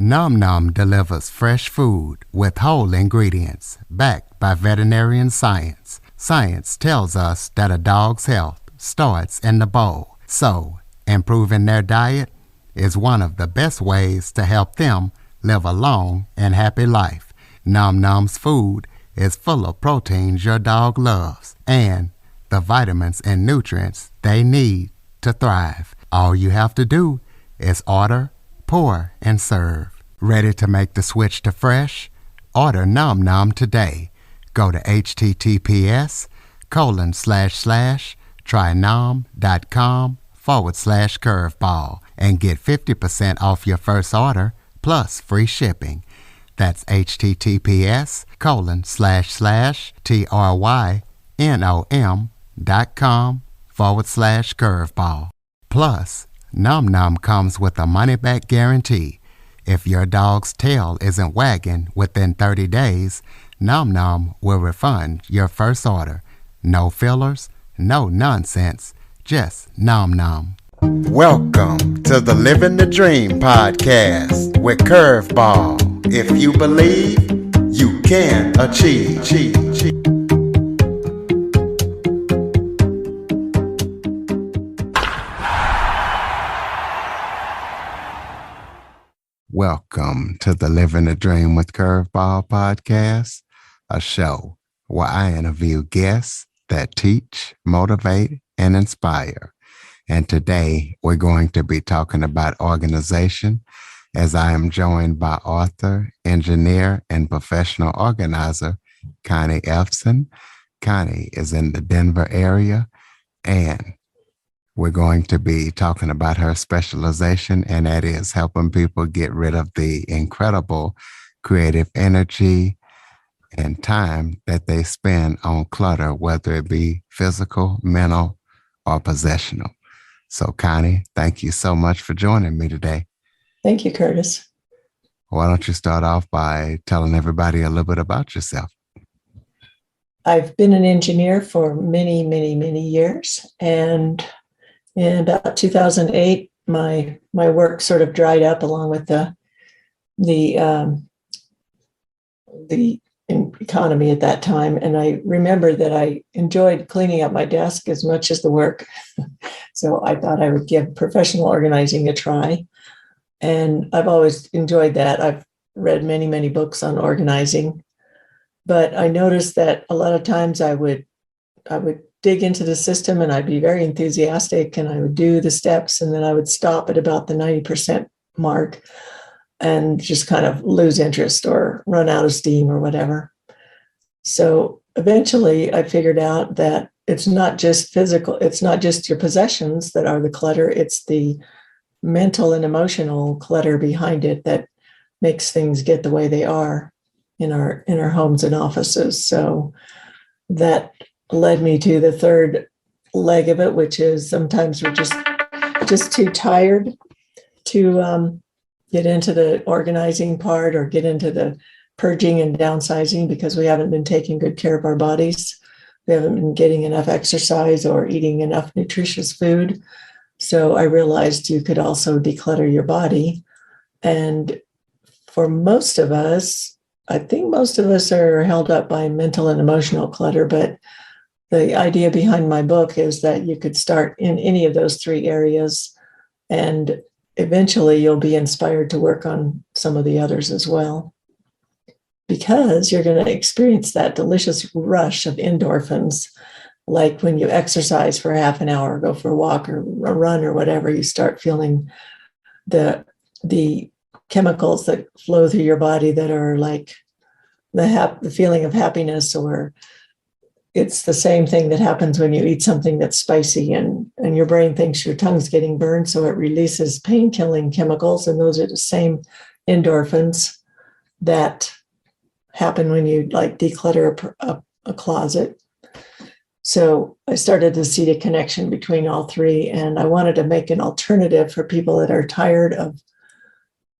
Nom Nom delivers fresh food with whole ingredients backed by veterinarian science. Science tells us that a dog's health starts in the bowl, so improving their diet is one of the best ways to help them live a long and happy life. Nom Nom's food is full of proteins your dog loves and the vitamins and nutrients they need to thrive. All you have to do is order, pour, and serve. Ready to make the switch to fresh? Order Nom Nom today. Go to https://trynom.com/curveball and get 50% off your first order plus free shipping. That's https://trynom.com/curveball. Plus, Nom Nom comes with a money-back guarantee. If your dog's tail isn't wagging within 30 days, Nom Nom will refund your first order. No fillers, no nonsense, just Nom Nom. Welcome to the Living the Dream podcast with Curveball. If you believe, you can achieve. Welcome to the Living the Dream with Curveball podcast, a show where I interview guests that teach, motivate, and inspire. And today we're going to be talking about organization, as I am joined by author, engineer, and professional organizer, Connie Ellefson. Connie is in the Denver area, and we're going to be talking about her specialization, and that is helping people get rid of the incredible creative energy and time that they spend on clutter, whether it be physical, mental, or possessional. So, Connie, thank you so much for joining me today. Thank you, Curtis. Why don't you start off by telling everybody a little bit about yourself? I've been an engineer for many, many, many years, and in about 2008, my work sort of dried up along with the economy at that time. And I remember that I enjoyed cleaning up my desk as much as the work. So I thought I would give professional organizing a try. And I've always enjoyed that. I've read many, many books on organizing. But I noticed that a lot of times I would dig into the system and I'd be very enthusiastic and I would do the steps and then I would stop at about the 90% mark and just kind of lose interest or run out of steam or whatever. So eventually I figured out that it's not just physical, it's not just your possessions that are the clutter, it's the mental and emotional clutter behind it that makes things get the way they are in our homes and offices. So that led me to the third leg of it, which is sometimes we're just too tired to get into the organizing part or get into the purging and downsizing because we haven't been taking good care of our bodies. We haven't been getting enough exercise or eating enough nutritious food. So I realized you could also declutter your body. And for most of us, I think most of us are held up by mental and emotional clutter, but the idea behind my book is that you could start in any of those three areas and eventually you'll be inspired to work on some of the others as well, because you're going to experience that delicious rush of endorphins. Like when you exercise for half an hour, or go for a walk or a run or whatever, you start feeling the chemicals that flow through your body that are like the feeling of happiness, or it's the same thing that happens when you eat something that's spicy and your brain thinks your tongue's getting burned, so it releases pain-killing chemicals, and those are the same endorphins that happen when you like declutter a closet. So I started to see the connection between all three, and I wanted to make an alternative for people that are tired of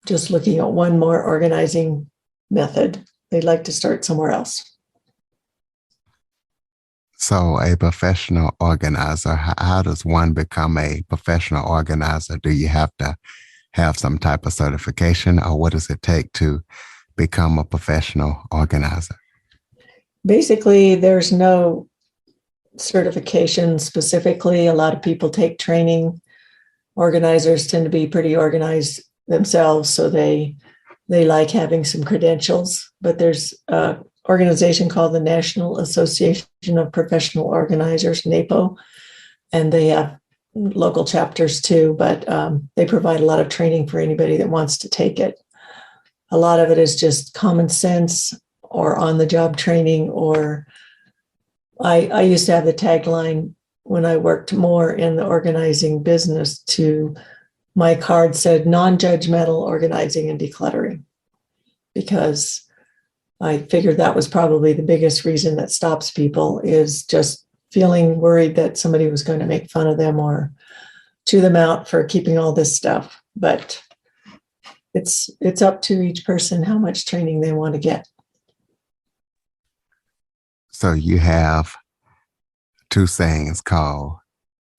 just looking at one more organizing method. They'd like to start somewhere else. So a professional organizer, how does one become a professional organizer? Do you have to have some type of certification, or what does it take to become a professional organizer? Basically, there's no certification specifically. A lot of people take training. Organizers tend to be pretty organized themselves, so they like having some credentials. But there's an organization called the National Association of Professional Organizers, NAPO, and they have local chapters too, but they provide a lot of training for anybody that wants to take it. A lot of it is just common sense or on-the-job training, or I used to have the tagline when I worked more in the organizing business my card said non-judgmental organizing and decluttering, because I figured that was probably the biggest reason that stops people, is just feeling worried that somebody was going to make fun of them or chew them out for keeping all this stuff. But it's up to each person how much training they want to get. So you have two sayings called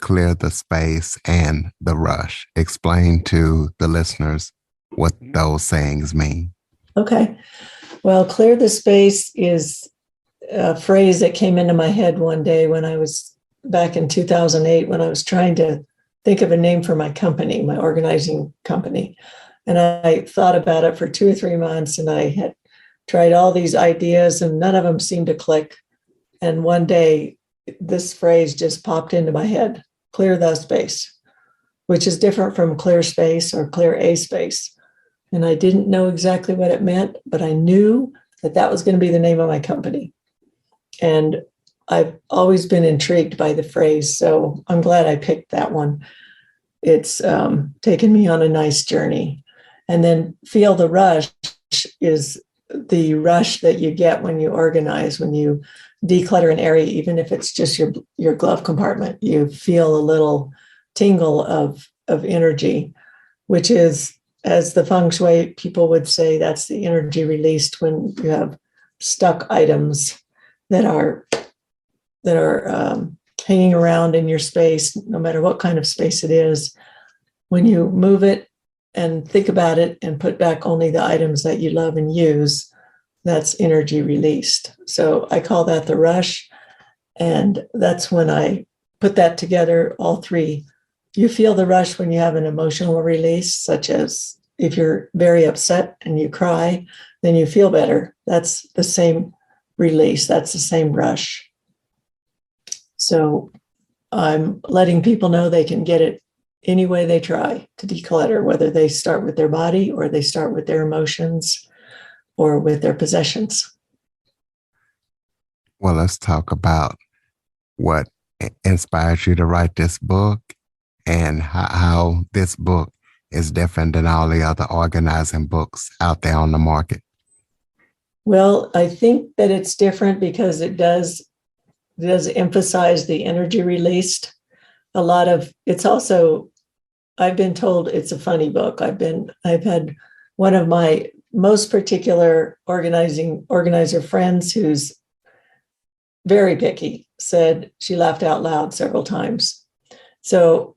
clear the space and the rush. Explain to the listeners what those sayings mean. Okay. Well, clear the space is a phrase that came into my head one day when I was back in 2008, when I was trying to think of a name for my company, my organizing company. And I thought about it for 2 or 3 months, and I had tried all these ideas and none of them seemed to click. And one day this phrase just popped into my head, clear the space, which is different from clear space or clear a space. And I didn't know exactly what it meant, but I knew that that was going to be the name of my company. And I've always been intrigued by the phrase, so I'm glad I picked that one. It's taken me on a nice journey. And then feel the rush is the rush that you get when you organize, when you declutter an area, even if it's just your glove compartment. You feel a little tingle of energy, which is, as the feng shui people would say, that's the energy released when you have stuck items that are hanging around in your space, no matter what kind of space it is. When you move it and think about it and put back only the items that you love and use, that's energy released. So I call that the rush. And that's when I put that together, all three. You feel the rush when you have an emotional release, such as if you're very upset and you cry, then you feel better. That's the same release. That's the same rush. So I'm letting people know they can get it any way they try to declutter, whether they start with their body or they start with their emotions or with their possessions. Well, let's talk about what inspired you to write this book and how this book is different than all the other organizing books out there on the market. Well, I think that it's different because it does emphasize the energy released. It's also, I've been told it's a funny book. I've had one of my most particular organizer friends, who's very picky, said she laughed out loud several times. So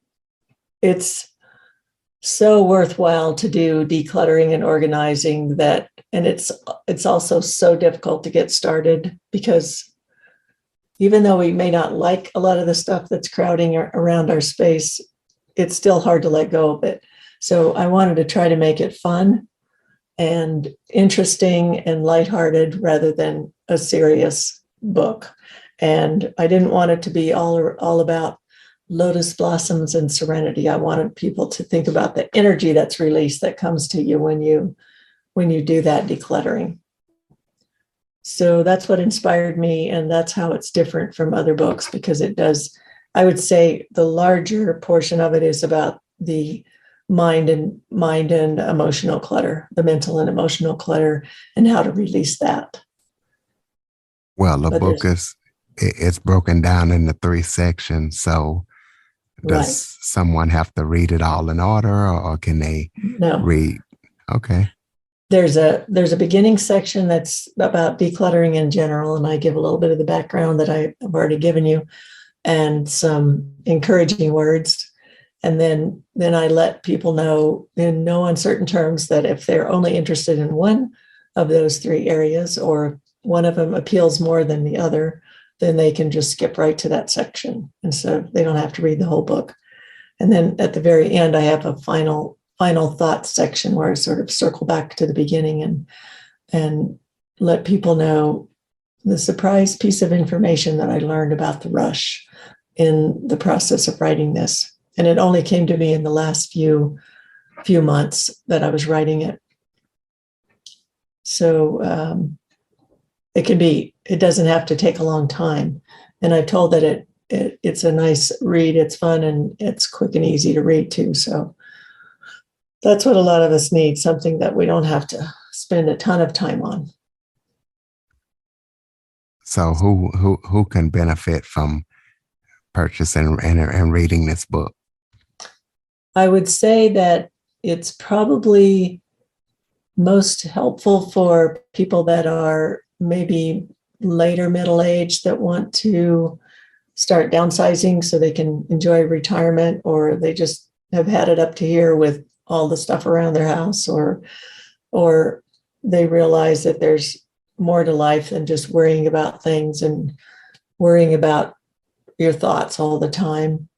it's so worthwhile to do decluttering and organizing that, and it's also so difficult to get started, because even though we may not like a lot of the stuff that's crowding around our space, it's still hard to let go of it. So I wanted to try to make it fun and interesting and lighthearted rather than a serious book. And I didn't want it to be all about lotus blossoms and serenity. I wanted people to think about the energy that's released, that comes to you when you do that decluttering. So that's what inspired me, and that's how it's different from other books, because it does, I would say the larger portion of it is about the mind and emotional clutter, the mental and emotional clutter, and how to release that. Well, the book it's broken down into 3 sections. So does someone have to read it all in order, or can they read? Okay. There's a beginning section that's about decluttering in general, and I give a little bit of the background that I've already given you and some encouraging words. And then I let people know in no uncertain terms that if they're only interested in one of those three areas, or one of them appeals more than the other, then they can just skip right to that section. And so they don't have to read the whole book. And then at the very end, I have a final thoughts section where I sort of circle back to the beginning and let people know the surprise piece of information that I learned about the rush in the process of writing this. And it only came to me in the last few months that I was writing it. So it doesn't have to take a long time. And I've told that it's a nice read, it's fun, and it's quick and easy to read too. So that's what a lot of us need, something that we don't have to spend a ton of time on. So who can benefit from purchasing and reading this book? I would say that it's probably most helpful for people that are maybe later middle age that want to start downsizing so they can enjoy retirement, or they just have had it up to here with all the stuff around their house, or they realize that there's more to life than just worrying about things and worrying about your thoughts all the time.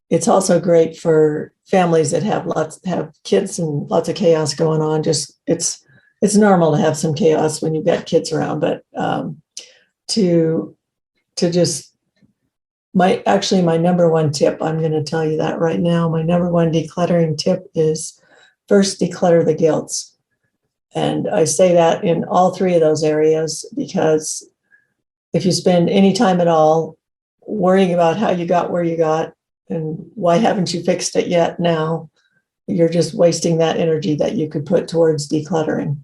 It's also great for families that have kids and lots of chaos going on. Just it's normal to have some chaos when you've got kids around, but to just my number one tip, I'm going to tell you that right now. My number one decluttering tip is first declutter the guilts. And I say that in all three of those areas, because if you spend any time at all worrying about how you got where you got and why haven't you fixed it yet now, you're just wasting that energy that you could put towards decluttering.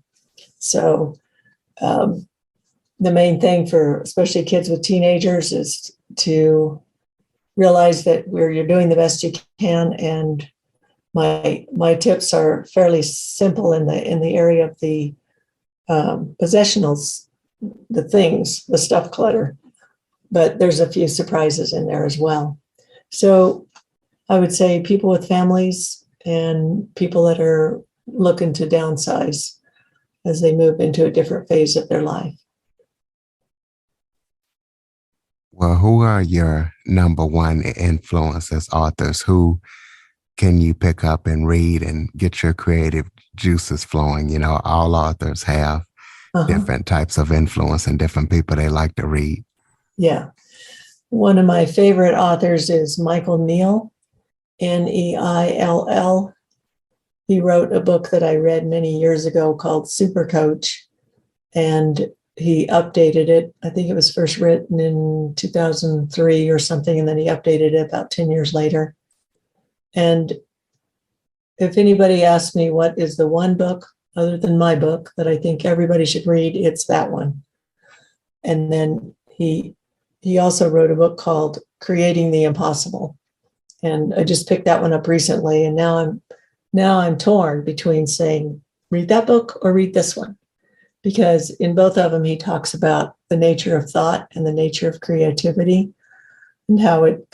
So the main thing for especially kids with teenagers is to realize that you're doing the best you can. And my tips are fairly simple in the area of the possessionals, the things, the stuff clutter, but there's a few surprises in there as well. So I would say people with families and people that are looking to downsize as they move into a different phase of their life. Well, who are your number one influences, authors? Who can you pick up and read and get your creative juices flowing? You know, all authors have different types of influence and different people they like to read. Yeah. One of my favorite authors is Michael Neill, Neill. He wrote a book that I read many years ago called Super Coach, and he updated it. I think it was first written in 2003 or something, and then he updated it about 10 years later. And if anybody asks me what is the one book other than my book that I think everybody should read, it's that one. And then he also wrote a book called Creating the Impossible. And I just picked that one up recently. And now I'm torn between saying, read that book or read this one. Because in both of them, he talks about the nature of thought and the nature of creativity and how it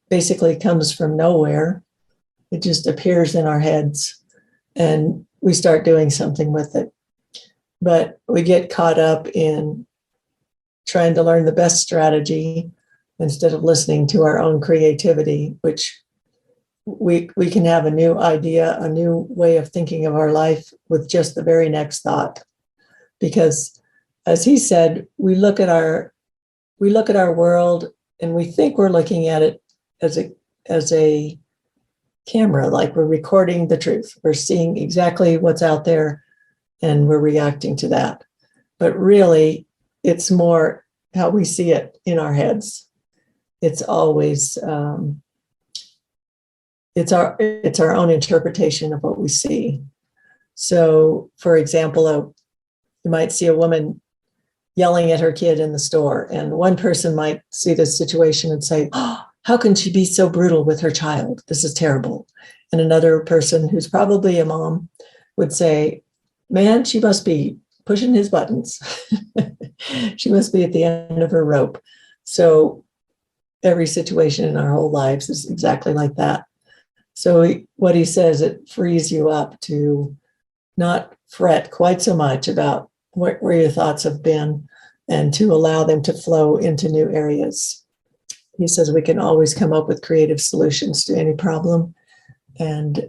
basically comes from nowhere. It just appears in our heads and we start doing something with it. But we get caught up in trying to learn the best strategy instead of listening to our own creativity, which we can have a new idea, a new way of thinking of our life with just the very next thought. Because as he said, we look at our world and we think we're looking at it as a camera, like we're recording the truth. We're seeing exactly what's out there and we're reacting to that. But really, it's more how we see it in our heads. It's always it's our own interpretation of what we see. So, for example, you might see a woman yelling at her kid in the store, and one person might see this situation and say, "Oh, how can she be so brutal with her child? This is terrible." And another person who's probably a mom would say, "Man, she must be pushing his buttons. She must be at the end of her rope." So every situation in our whole lives is exactly like that. So what he says, it frees you up to not fret quite so much about where your thoughts have been and to allow them to flow into new areas. He says we can always come up with creative solutions to any problem. And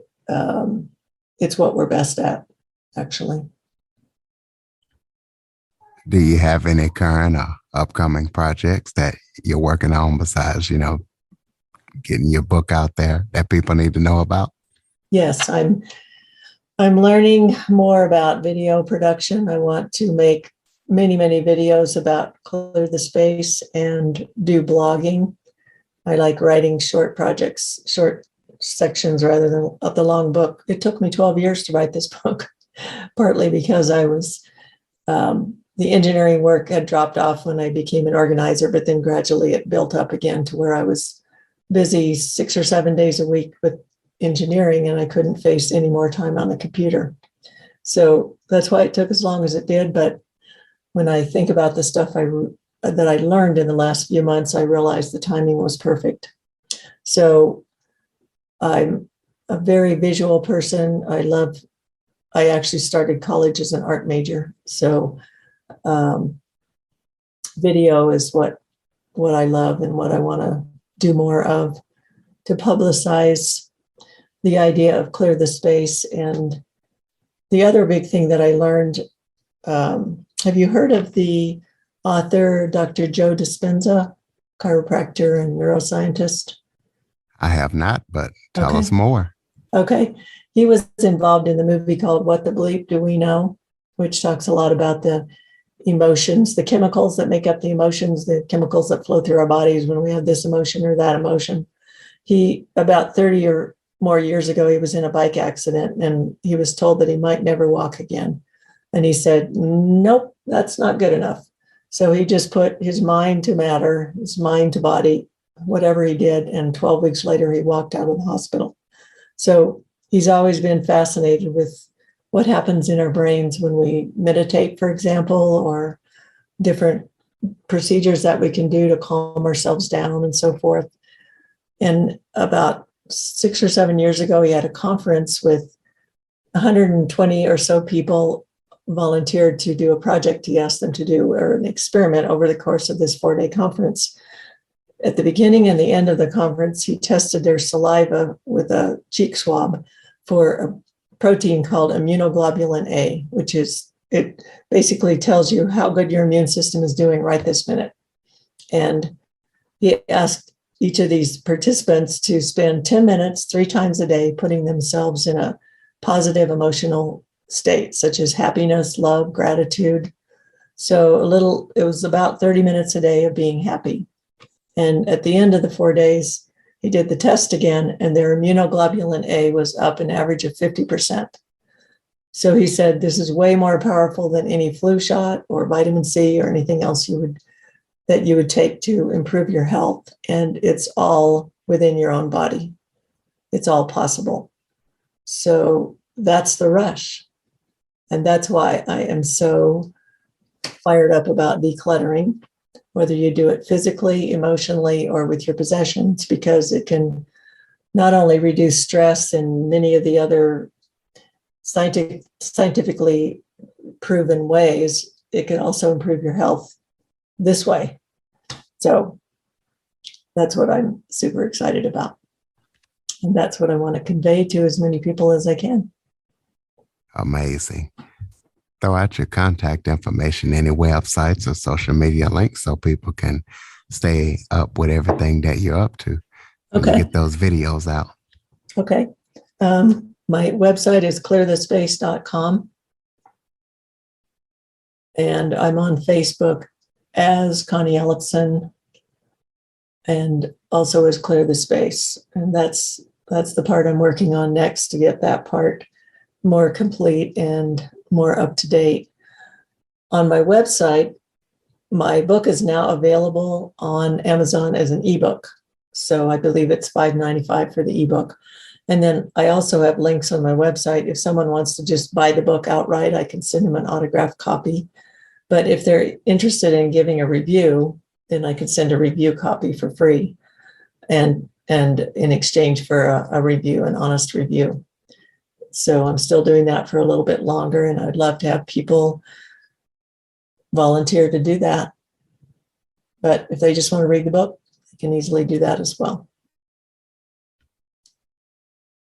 it's what we're best at, actually. Do you have any current or upcoming projects that you're working on besides, getting your book out there that people need to know about? Yes, I'm learning more about video production. I want to make many, many videos about Clear the Space and do blogging. I like writing short projects, short sections rather than the long book. It took me 12 years to write this book, partly because I was, the engineering work had dropped off when I became an organizer, but then gradually it built up again to where I was busy 6 or 7 days a week with engineering, and I couldn't face any more time on the computer. So that's why it took as long as it did. But when I think about the stuff that I learned in the last few months, I realized the timing was perfect. So I'm a very visual person. I actually started college as an art major. So video is what I love and what I want to do more of, to publicize the idea of Clear the Space. And the other big thing that I learned, have you heard of the author, Dr. Joe Dispenza, chiropractor and neuroscientist? I have not, but tell Okay. us more. Okay. He was involved in the movie called What the Bleep Do We Know, which talks a lot about the emotions, the chemicals that make up the emotions, the chemicals that flow through our bodies when we have this emotion or that emotion. He, about 30 or more years ago, he was in a bike accident and he was told that he might never walk again. And he said, nope, that's not good enough. So he just put his mind to matter, his mind to body, whatever he did. And 12 weeks later, he walked out of the hospital. So he's always been fascinated with what happens in our brains when we meditate, for example, or different procedures that we can do to calm ourselves down and so forth. And about 6 or 7 years ago, he had a conference with 120 or so people volunteered to do a project he asked them to do, or an experiment over the course of this 4-day conference. At the beginning and the end of the conference, he tested their saliva with a cheek swab for a protein called immunoglobulin A, which is, it basically tells you how good your immune system is doing right this minute. And he asked each of these participants to spend 10 minutes 3 times a day putting themselves in a positive emotional state, such as happiness, love, gratitude. So it was about 30 minutes a day of being happy. And at the end of the 4 days, he did the test again, and their immunoglobulin A was up an average of 50%. So he said, this is way more powerful than any flu shot or vitamin C or anything else that you would take to improve your health. And it's all within your own body. It's all possible. So that's the rush. And that's why I am so fired up about decluttering, whether you do it physically, emotionally, or with your possessions, because it can not only reduce stress in many of the other scientifically proven ways, it can also improve your health this way. So that's what I'm super excited about. And that's what I want to convey to as many people as I can. Amazing. Throw out your contact information, any websites or social media links so people can stay up with everything that you're up to when you get those videos out. Okay. My website is clearthespace.com. And I'm on Facebook as Connie Ellefson and also as Clear the Space. And that's the part I'm working on next, to get that part more complete and more up to date. On my website, my book is now available on Amazon as an ebook. So I believe it's $5.95 for the ebook. And then I also have links on my website. If someone wants to just buy the book outright, I can send them an autographed copy. But if they're interested in giving a review, then I can send a review copy for free. And and in exchange for a review, an honest review. So I'm still doing that for a little bit longer, and I'd love to have people volunteer to do that. But if they just want to read the book, they can easily do that as well.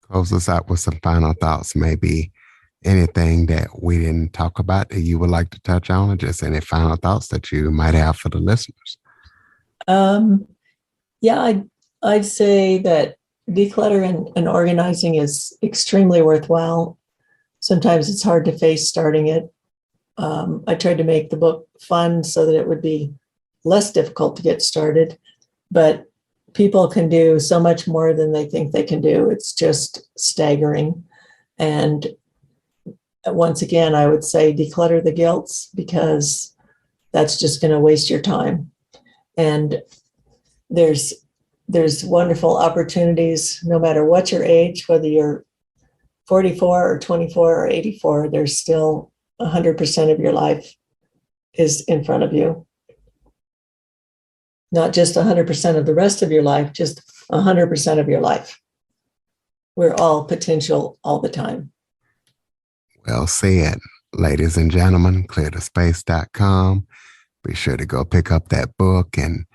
Close us out with some final thoughts, maybe anything that we didn't talk about that you would like to touch on, or just any final thoughts that you might have for the listeners. Yeah, I'd say that decluttering and organizing is extremely worthwhile. Sometimes it's hard to face starting it. I tried to make the book fun so that it would be less difficult to get started, but people can do so much more than they think they can do. It's just staggering. And once again, I would say declutter the guilts, because that's just going to waste your time. And there's wonderful opportunities, no matter what your age, whether you're 44 or 24 or 84, there's still 100% of your life is in front of you. Not just 100% of the rest of your life, just 100% of your life. We're all potential all the time. Well said. Ladies and gentlemen, clearthespace.com. Be sure to go pick up that book and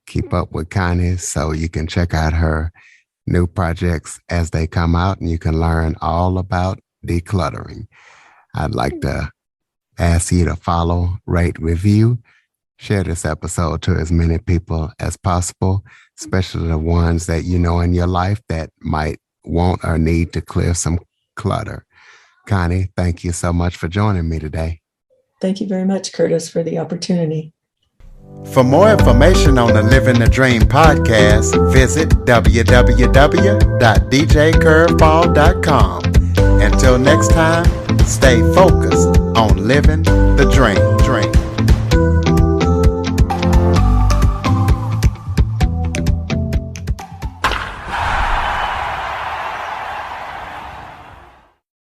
keep up with Connie so you can check out her new projects as they come out, and you can learn all about decluttering. I'd like to ask you to follow, rate, review, share this episode to as many people as possible, especially the ones that you know in your life that might want or need to clear some clutter. Connie, thank you so much for joining me today. Thank you very much, Curtis, for the opportunity. For more information on the Living the Dream podcast, visit www.djcurveball.com. Until next time, stay focused on living the dream.